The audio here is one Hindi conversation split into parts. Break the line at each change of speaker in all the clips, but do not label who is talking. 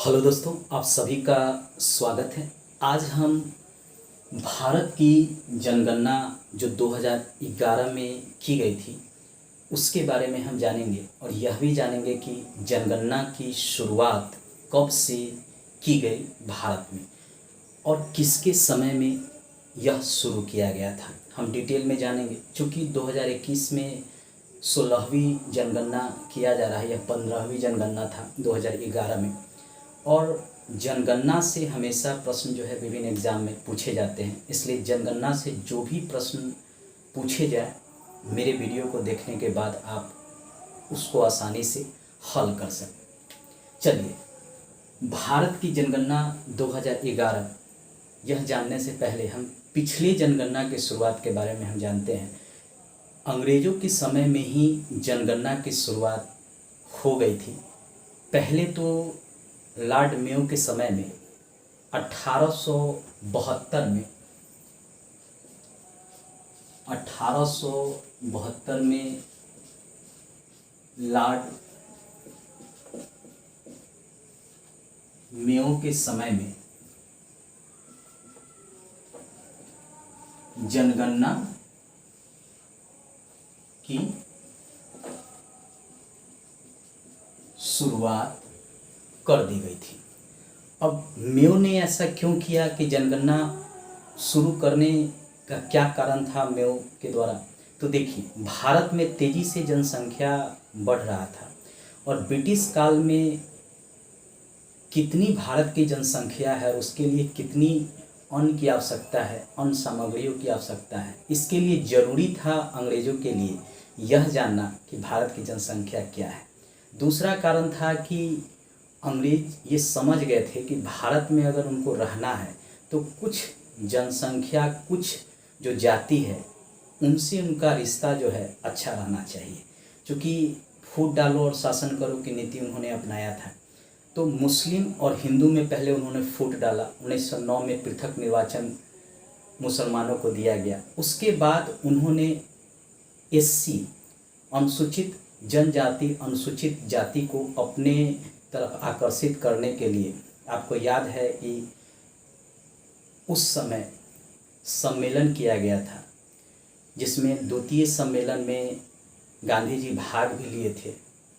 हेलो दोस्तों, आप सभी का स्वागत है। आज हम भारत की जनगणना जो 2011 में की गई थी उसके बारे में हम जानेंगे और यह भी जानेंगे कि जनगणना की शुरुआत कब से की गई भारत में और किसके समय में यह शुरू किया गया था। हम डिटेल में जानेंगे। चूँकि 2021 में 16वीं जनगणना किया जा रहा है, यह 15वीं जनगणना था 2011 में। और जनगणना से हमेशा प्रश्न जो है विभिन्न एग्ज़ाम में पूछे जाते हैं, इसलिए जनगणना से जो भी प्रश्न पूछे जाए मेरे वीडियो को देखने के बाद आप उसको आसानी से हल कर सकते। चलिए, भारत की जनगणना 2011 यह जानने से पहले हम पिछली जनगणना की शुरुआत के बारे में हम जानते हैं। अंग्रेज़ों के समय में ही जनगणना की शुरुआत हो गई थी। पहले तो लॉर्ड मेयो के समय में 1872 में लॉर्ड मेयो के समय में जनगणना की शुरुआत कर दी गई थी। अब मेयो ने ऐसा क्यों किया कि जनगणना शुरू करने का क्या कारण था मेयो के द्वारा? तो देखिए, भारत में तेज़ी से जनसंख्या बढ़ रहा था और ब्रिटिश काल में कितनी भारत की जनसंख्या है, उसके लिए कितनी अन्न की आवश्यकता है, अन्न सामग्रियों की आवश्यकता है, इसके लिए ज़रूरी था अंग्रेज़ों के लिए यह जानना कि भारत की जनसंख्या क्या है। दूसरा कारण था कि अंग्रेज ये समझ गए थे कि भारत में अगर उनको रहना है तो कुछ जनसंख्या, कुछ जो जाति है उनसे उनका रिश्ता जो है अच्छा रहना चाहिए। क्योंकि फूट डालो और शासन करो की नीति उन्होंने अपनाया था, तो मुस्लिम और हिंदू में पहले उन्होंने फूट डाला। 1909 में पृथक निर्वाचन मुसलमानों को दिया गया। उसके बाद उन्होंने एससी, अनुसूचित जनजाति, अनुसूचित जाति को अपने तरफ आकर्षित करने के लिए, आपको याद है कि उस समय सम्मेलन किया गया था जिसमें द्वितीय सम्मेलन में गांधी जी भाग भी लिए थे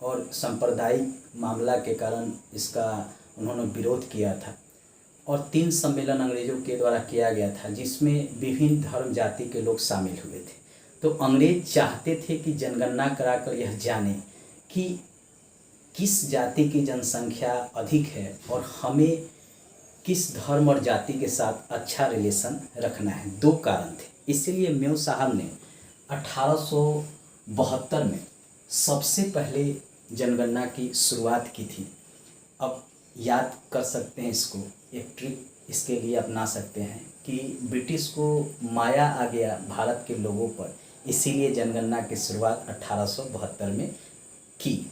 और सांप्रदायिक मामला के कारण इसका उन्होंने विरोध किया था। और 3 सम्मेलन अंग्रेज़ों के द्वारा किया गया था जिसमें विभिन्न धर्म जाति के लोग शामिल हुए थे। तो अंग्रेज चाहते थे कि जनगणना कराकर यह जाने कि किस जाति की जनसंख्या अधिक है और हमें किस धर्म और जाति के साथ अच्छा रिलेशन रखना है। 2 कारण थे, इसीलिए मेयो साहब ने 1872 में सबसे पहले जनगणना की शुरुआत की थी। अब याद कर सकते हैं इसको, एक ट्रिक इसके लिए अपना सकते हैं कि ब्रिटिश को माया आ गया भारत के लोगों पर, इसीलिए जनगणना की शुरुआत 1872 में की।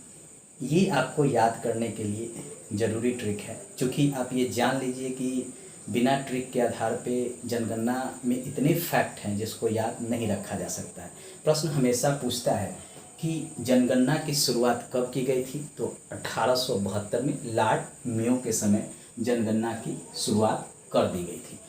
ये आपको याद करने के लिए ज़रूरी ट्रिक है, क्योंकि आप ये जान लीजिए कि बिना ट्रिक के आधार पे जनगणना में इतने फैक्ट हैं जिसको याद नहीं रखा जा सकता है। प्रश्न हमेशा पूछता है कि जनगणना की शुरुआत कब की गई थी, तो 1872 में लॉर्ड मेयो के समय जनगणना की शुरुआत कर दी गई थी।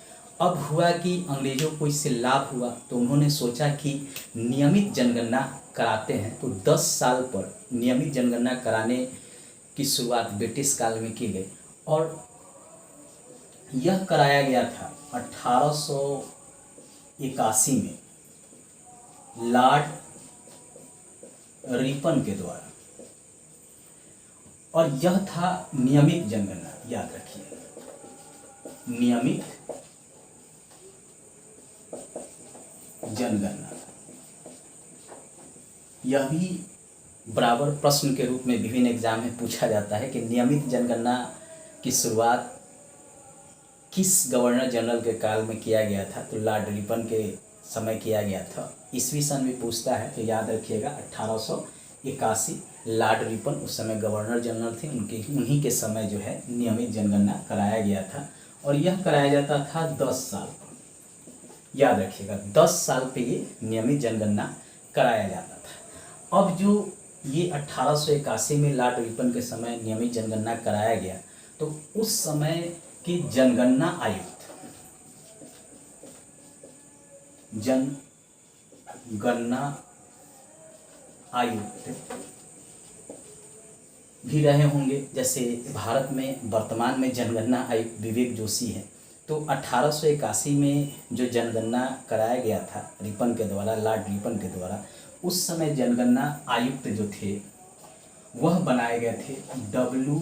अब हुआ कि अंग्रेज़ों को इससे लाभ हुआ, तो उन्होंने सोचा कि नियमित जनगणना कराते हैं। तो 10 साल पर नियमित जनगणना कराने की शुरुआत ब्रिटिश काल में की गई और यह कराया गया था 1881 में लॉर्ड रिपन के द्वारा, और यह था नियमित जनगणना। याद रखिए, नियमित जनगणना। यह भी बराबर प्रश्न के रूप में विभिन्न एग्जाम में पूछा जाता है कि नियमित जनगणना की शुरुआत किस गवर्नर जनरल के काल में किया गया था, तो लॉर्ड रिपन के समय किया गया था। ईस्वी सन भी पूछता है, तो याद रखिएगा 1881 लॉर्ड रिपन उस समय गवर्नर जनरल थे, उन्हीं के समय जो है नियमित जनगणना कराया गया था और यह कराया जाता था 10 साल पर। याद रखिएगा 10 साल पे ये नियमित जनगणना कराया जाता था। अब जो ये 1881 में लॉर्ड रिपन के समय नियमित जनगणना कराया गया, तो उस समय की जनगणना आयुक्त, जनगणना आयुक्त भी रहे होंगे। जैसे भारत में वर्तमान में जनगणना आयुक्त विवेक जोशी है। तो 1881 में जो जनगणना कराया गया था रिपन के द्वारा, लॉर्ड रिपन के द्वारा, उस समय जनगणना आयुक्त जो थे वह बनाए गए थे डब्ल्यू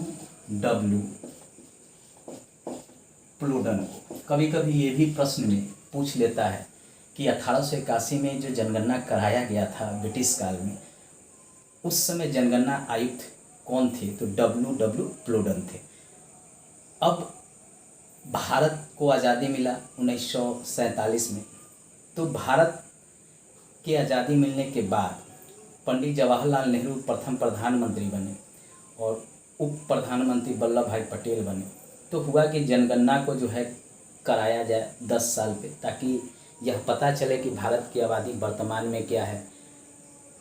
प्लोडन को। कभी कभी ये भी प्रश्न में पूछ लेता है कि 1881 में जो जनगणना कराया गया था ब्रिटिश काल में, उस समय जनगणना आयुक्त कौन थे? तो डब्ल्यू प्लोडन थे। अब भारत को आज़ादी मिला 1947 में। तो भारत के आज़ादी मिलने के बाद पंडित जवाहरलाल नेहरू प्रथम प्रधानमंत्री बने और उप प्रधानमंत्री वल्लभ भाई पटेल बने। तो हुआ कि जनगणना को जो है कराया जाए 10 साल पे, ताकि यह पता चले कि भारत की आबादी वर्तमान में क्या है।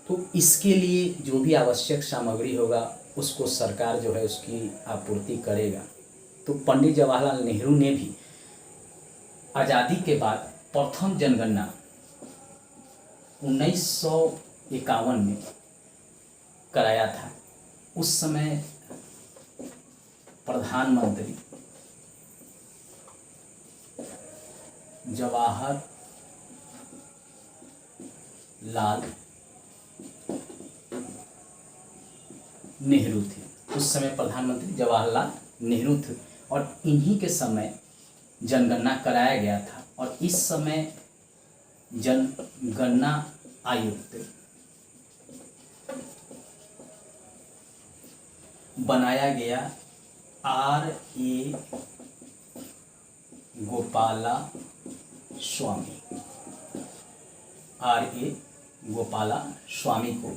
तो इसके लिए जो भी आवश्यक सामग्री होगा उसको सरकार जो है उसकी आपूर्ति करेगा। तो पंडित जवाहरलाल नेहरू ने भी आज़ादी के बाद प्रथम जनगणना 1951 में कराया था। उस समय प्रधानमंत्री जवाहरलाल नेहरू थे। उस समय प्रधानमंत्री जवाहरलाल नेहरू थे और इन्हीं के समय जनगणना कराया गया था। और इस समय जनगणना आयुक्त बनाया गया R.A. गोपाला स्वामी को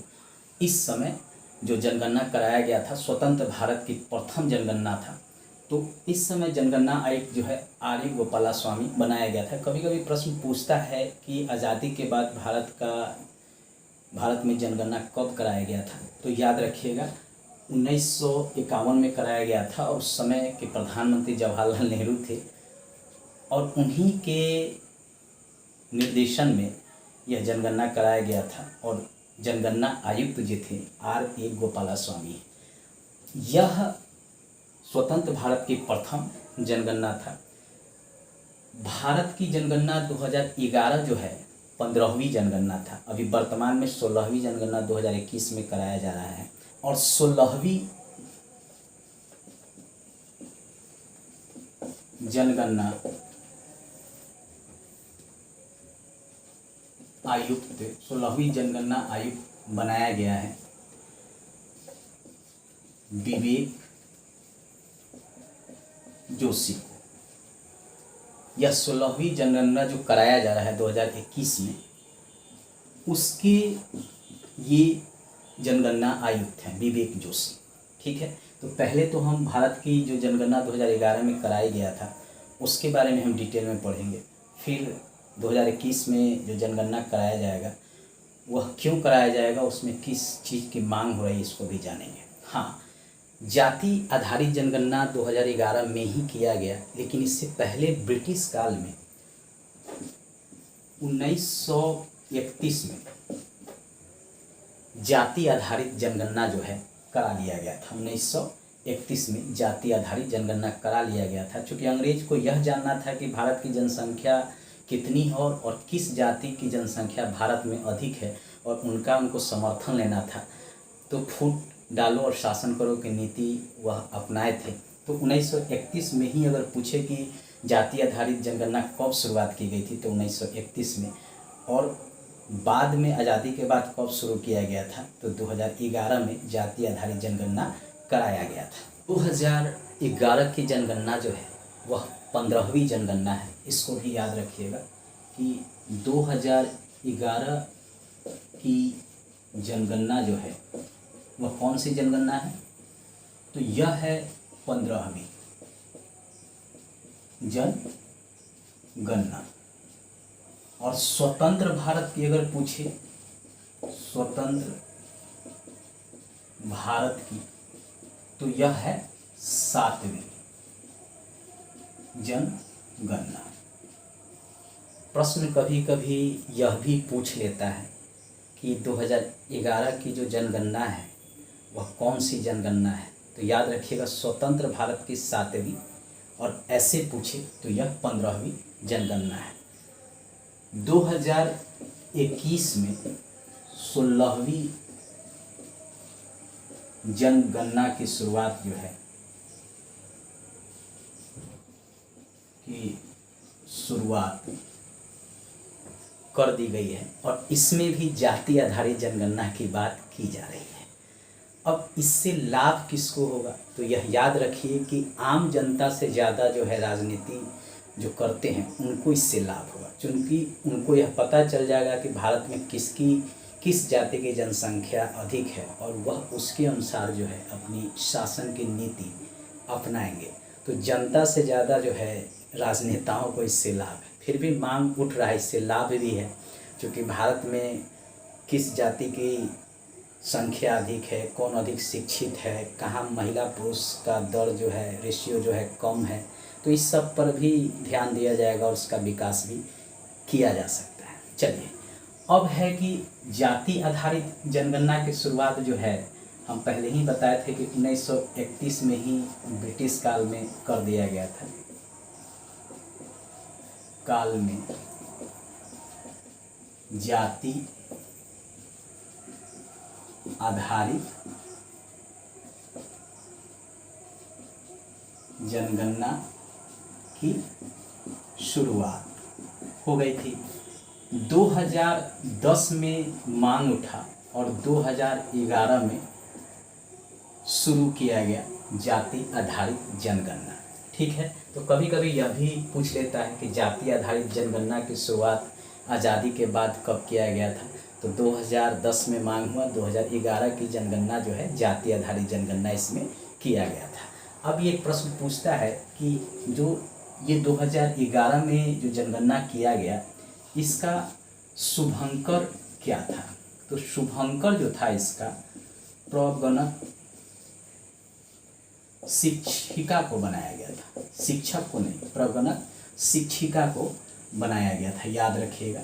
इस समय जो जनगणना कराया गया था, स्वतंत्र भारत की प्रथम जनगणना था। तो इस समय जनगणना आयुक्त जो है R.A. गोपाला स्वामी बनाया गया था। कभी कभी प्रश्न पूछता है कि आज़ादी के बाद भारत में जनगणना कब कराया गया था? तो याद रखिएगा 1951 में कराया गया था और उस समय के प्रधानमंत्री जवाहरलाल नेहरू थे और उन्हीं के निर्देशन में यह जनगणना कराया गया था। और जनगणना आयुक्त जो थे R.A. गोपाला स्वामी। यह स्वतंत्र भारत की प्रथम जनगणना था। भारत की जनगणना 2011 जो है 15वीं जनगणना था। अभी वर्तमान में 16वीं जनगणना 2021 में कराया जा रहा है और 16वीं जनगणना आयुक्त बनाया गया है विवेक जोशी को। यह 16वीं जनगणना जो कराया जा रहा है 2021 में, उसके ये जनगणना आयुक्त हैं विवेक जोशी। ठीक है, तो पहले तो हम भारत की जो जनगणना 2011 में कराया गया था उसके बारे में हम डिटेल में पढ़ेंगे। फिर 2021 में जो जनगणना कराया जाएगा वह क्यों कराया जाएगा, उसमें किस चीज़ की मांग हो रही है, इसको भी जानेंगे। हाँ, जाति आधारित जनगणना 2011 में ही किया गया, लेकिन इससे पहले ब्रिटिश काल में 1931 में जाति आधारित जनगणना जो है करा लिया गया था। 1931 में जाति आधारित जनगणना करा लिया गया था, क्योंकि अंग्रेज को यह जानना था कि भारत की जनसंख्या कितनी है और किस जाति की जनसंख्या भारत में अधिक है और उनको समर्थन लेना था। तो फूट डालो और शासन करो की नीति वह अपनाए थे। तो 1931 में ही अगर पूछे कि जाति आधारित जनगणना कब शुरुआत की गई थी तो 1931 में, और बाद में आज़ादी के बाद कब शुरू किया गया था तो 2011 में जाति आधारित जनगणना कराया गया था। 2011 की जनगणना जो है वह 15वीं जनगणना है। इसको भी याद रखिएगा कि 2011 की जनगणना जो है वह कौन सी जनगणना है, तो यह है 15वीं जनगणना। और स्वतंत्र भारत की अगर पूछे, स्वतंत्र भारत की, तो यह है 7वीं जनगणना। प्रश्न कभी कभी यह भी पूछ लेता है कि 2011 की जो जनगणना है वह कौन सी जनगणना है। तो याद रखिएगा, स्वतंत्र भारत की 7वीं, और ऐसे पूछे तो यह 15वीं जनगणना है। 2021 में 16वीं जनगणना की शुरुआत जो है कर दी गई है, और इसमें भी जाति आधारित जनगणना की बात की जा रही है। अब इससे लाभ किसको होगा, तो यह याद रखिए कि आम जनता से ज़्यादा जो है राजनीति जो करते हैं उनको इससे लाभ होगा, क्योंकि उनको यह पता चल जाएगा कि भारत में किस जाति की जनसंख्या अधिक है, और वह उसके अनुसार जो है अपनी शासन की नीति अपनाएंगे। तो जनता से ज़्यादा जो है राजनेताओं को इससे लाभ है। फिर भी मांग उठ रहा है, इससे लाभ भी है, क्योंकि भारत में किस जाति की संख्या अधिक है, कौन अधिक शिक्षित है, कहाँ महिला पुरुष का दर जो है, रेशियो जो है कम है, तो इस सब पर भी ध्यान दिया जाएगा और उसका विकास भी किया जा सकता है। चलिए, अब है कि जाति आधारित जनगणना की शुरुआत जो है, हम पहले ही बताए थे कि 1931 में ही ब्रिटिश काल में कर दिया गया था। काल में जाति आधारित जनगणना की शुरुआत हो गई थी। 2010 में मांग उठा और 2011 में शुरू किया गया जाति आधारित जनगणना। ठीक है, तो कभी कभी यह भी पूछ लेता है कि जाति आधारित जनगणना की शुरुआत आज़ादी के बाद कब किया गया था। तो 2010 में मांग हुआ, 2011 की जनगणना जो है जाति आधारित जनगणना इसमें किया गया था। अब ये प्रश्न पूछता है कि जो ये 2011 में जो जनगणना किया गया, इसका शुभंकर क्या था। तो शुभंकर जो था इसका, प्रगणक शिक्षिका को बनाया गया था, शिक्षक को नहीं, प्रगणक शिक्षिका को बनाया गया था। याद रखिएगा,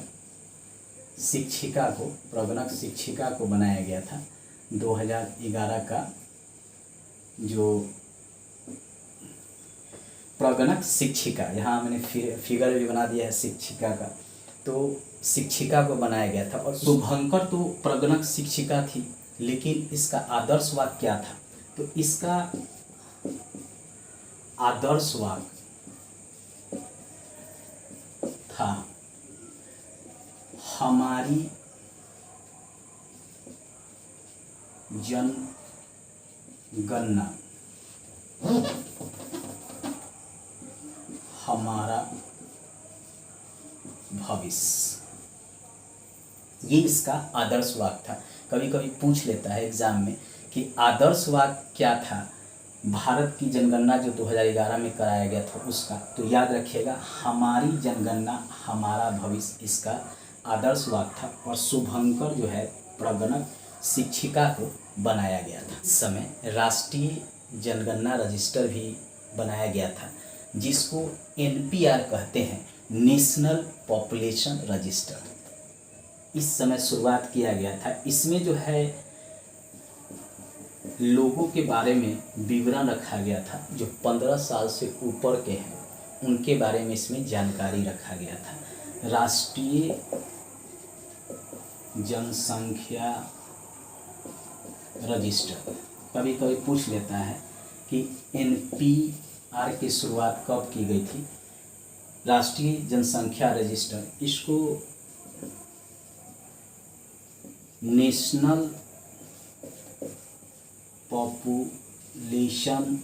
शिक्षिका को, प्रगणक शिक्षिका को बनाया गया था। 2011 का जो प्रगणक शिक्षिका, यहाँ मैंने फिगर भी बना दिया है शिक्षिका का, तो शिक्षिका को बनाया गया था। और शुभंकर तो प्रगणक शिक्षिका थी, लेकिन इसका आदर्श वाक्य क्या था। तो इसका आदर्श वाक्य था, हमारी जनगणना हमारा भविष्य। ये इसका आदर्श वाक्य था। कभी कभी पूछ लेता है एग्जाम में कि आदर्श वाक्य क्या था भारत की जनगणना जो 2011 में कराया गया था उसका। तो याद रखिएगा, हमारी जनगणना हमारा भविष्य इसका आदर्श वाक्य था। और शुभंकर जो है प्रगणक शिक्षिका को बनाया गया था। इस समय राष्ट्रीय जनगणना रजिस्टर भी बनाया गया था, जिसको NPR कहते हैं, नेशनल पॉपुलेशन रजिस्टर। इस समय शुरुआत किया गया था। इसमें जो है लोगों के बारे में विवरण रखा गया था, जो 15 साल से ऊपर के हैं उनके बारे में इसमें जानकारी रखा गया था। राष्ट्रीय जनसंख्या रजिस्टर, कभी कभी पूछ लेता है कि NPR की शुरुआत कब की गई थी। राष्ट्रीय जनसंख्या रजिस्टर, इसको नेशनल पॉपुलेशन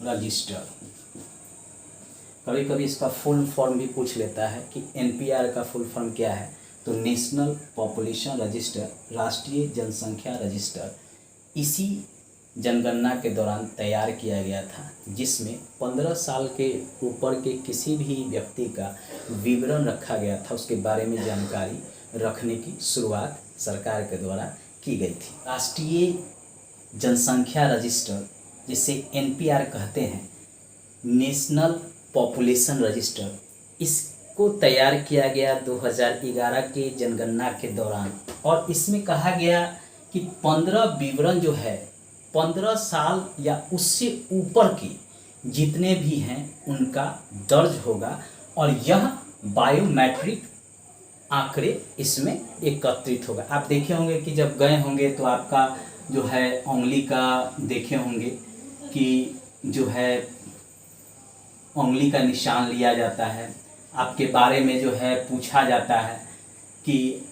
रजिस्टर, कभी कभी इसका फुल फॉर्म भी पूछ लेता है कि NPR का फुल फॉर्म क्या है। तो नेशनल पॉपुलेशन रजिस्टर, राष्ट्रीय जनसंख्या रजिस्टर, इसी जनगणना के दौरान तैयार किया गया था, जिसमें 15 साल के ऊपर के किसी भी व्यक्ति का विवरण रखा गया था, उसके बारे में जानकारी रखने की शुरुआत सरकार के द्वारा की गई थी। राष्ट्रीय जनसंख्या रजिस्टर जिसे एनपीआर कहते हैं, नेशनल पॉपुलेशन रजिस्टर, इसको तैयार किया गया 2011 के जनगणना के दौरान। और इसमें कहा गया कि 15 विवरण जो है 15 साल या उससे ऊपर के जितने भी हैं उनका दर्ज होगा, और यह बायोमेट्रिक आंकड़े इसमें एकत्रित होगा। आप देखे होंगे कि जब गए होंगे तो आपका जो है उंगली का देखे होंगे कि जो है उंगली का निशान लिया जाता है, आपके बारे में जो है पूछा जाता है कि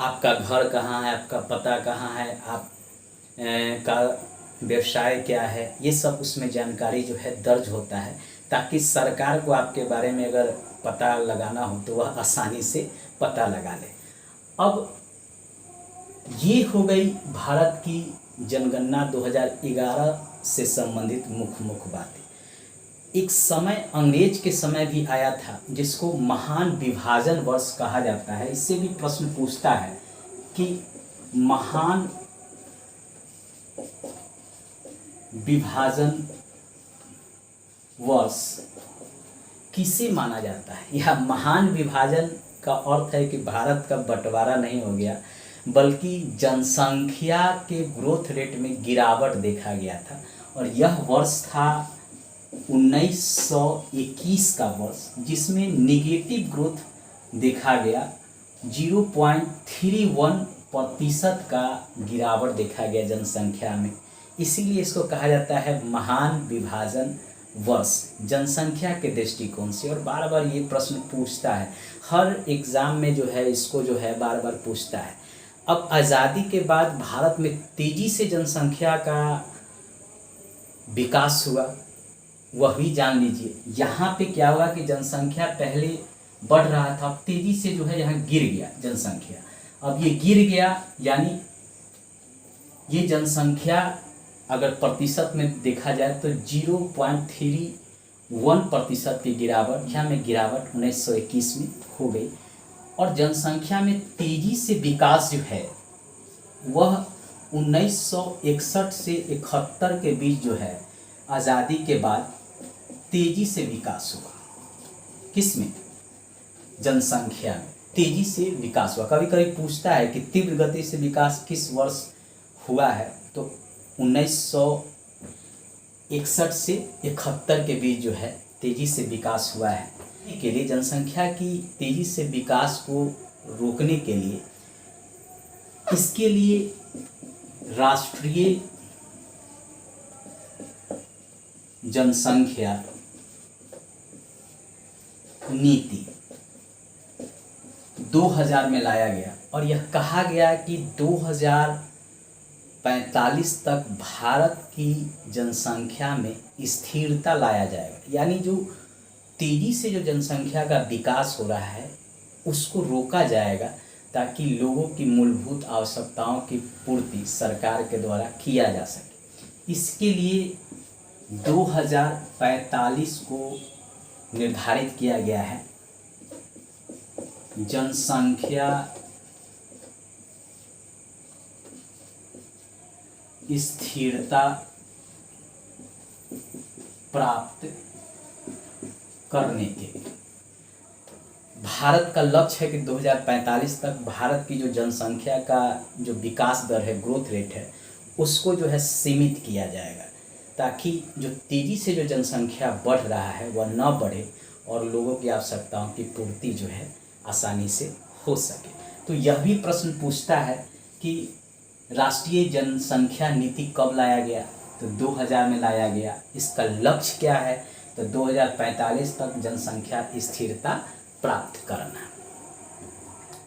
आपका घर कहाँ है, आपका पता कहाँ है, आप का व्यवसाय क्या है, ये सब उसमें जानकारी जो है दर्ज होता है, ताकि सरकार को आपके बारे में अगर पता लगाना हो तो वह आसानी से पता लगा ले। अब ये हो गई भारत की जनगणना 2011 से संबंधित मुख्य बातें। एक समय अंग्रेज के समय भी आया था जिसको महान विभाजन वर्ष कहा जाता है। इससे भी प्रश्न पूछता है कि महान विभाजन वर्ष किसे माना जाता है। यह महान विभाजन का अर्थ है कि भारत का बंटवारा नहीं हो गया, बल्कि जनसंख्या के ग्रोथ रेट में गिरावट देखा गया था। और यह वर्ष था 1921 का वर्ष, जिसमें निगेटिव ग्रोथ देखा गया, 0.31% का गिरावट देखा गया जनसंख्या में। इसीलिए इसको कहा जाता है महान विभाजन वर्ष जनसंख्या के दृष्टिकोण से। और बार बार ये प्रश्न पूछता है, हर एग्ज़ाम में जो है इसको जो है बार बार पूछता है। अब आज़ादी के बाद भारत में तेज़ी से जनसंख्या का विकास हुआ, वह भी जान लीजिए। यहाँ पे क्या हुआ कि जनसंख्या पहले बढ़ रहा था, अब तेज़ी से जो है यहाँ गिर गया जनसंख्या। अब ये गिर गया यानी ये जनसंख्या अगर प्रतिशत में देखा जाए तो 0.31% की गिरावट, यहाँ में गिरावट 1921 में हो गई। और जनसंख्या में तेज़ी से विकास जो है वह 1961 से 71 के बीच जो है आज़ादी के बाद तेज़ी से विकास हुआ। किसमें? जनसंख्या में तेज़ी से विकास हुआ। कभी कभी पूछता है कि तीव्र गति से विकास किस वर्ष हुआ है, तो 1961 से 71 के बीच जो है तेज़ी से विकास हुआ है। के लिए जनसंख्या की तेज़ी से विकास को रोकने के लिए, इसके लिए राष्ट्रीय जनसंख्या नीति 2000 में लाया गया। और यह कहा गया कि 2045 तक भारत की जनसंख्या में स्थिरता लाया जाएगा। यानी जो तेज़ी से जो जनसंख्या का विकास हो रहा है उसको रोका जाएगा, ताकि लोगों की मूलभूत आवश्यकताओं की पूर्ति सरकार के द्वारा किया जा सके। इसके लिए 2045 को निर्धारित किया गया है जनसंख्या स्थिरता प्राप्त करने के। भारत का लक्ष्य है कि 2045 तक भारत की जो जनसंख्या का जो विकास दर है, ग्रोथ रेट है, उसको जो है सीमित किया जाएगा, ताकि जो तेज़ी से जो जनसंख्या बढ़ रहा है वह न बढ़े और लोगों की आवश्यकताओं की पूर्ति जो है आसानी से हो सके। तो यह भी प्रश्न पूछता है कि राष्ट्रीय जनसंख्या नीति कब लाया गया, तो 2000 में लाया गया। इसका लक्ष्य क्या है, तो 2045 तक जनसंख्या स्थिरता प्राप्त करना।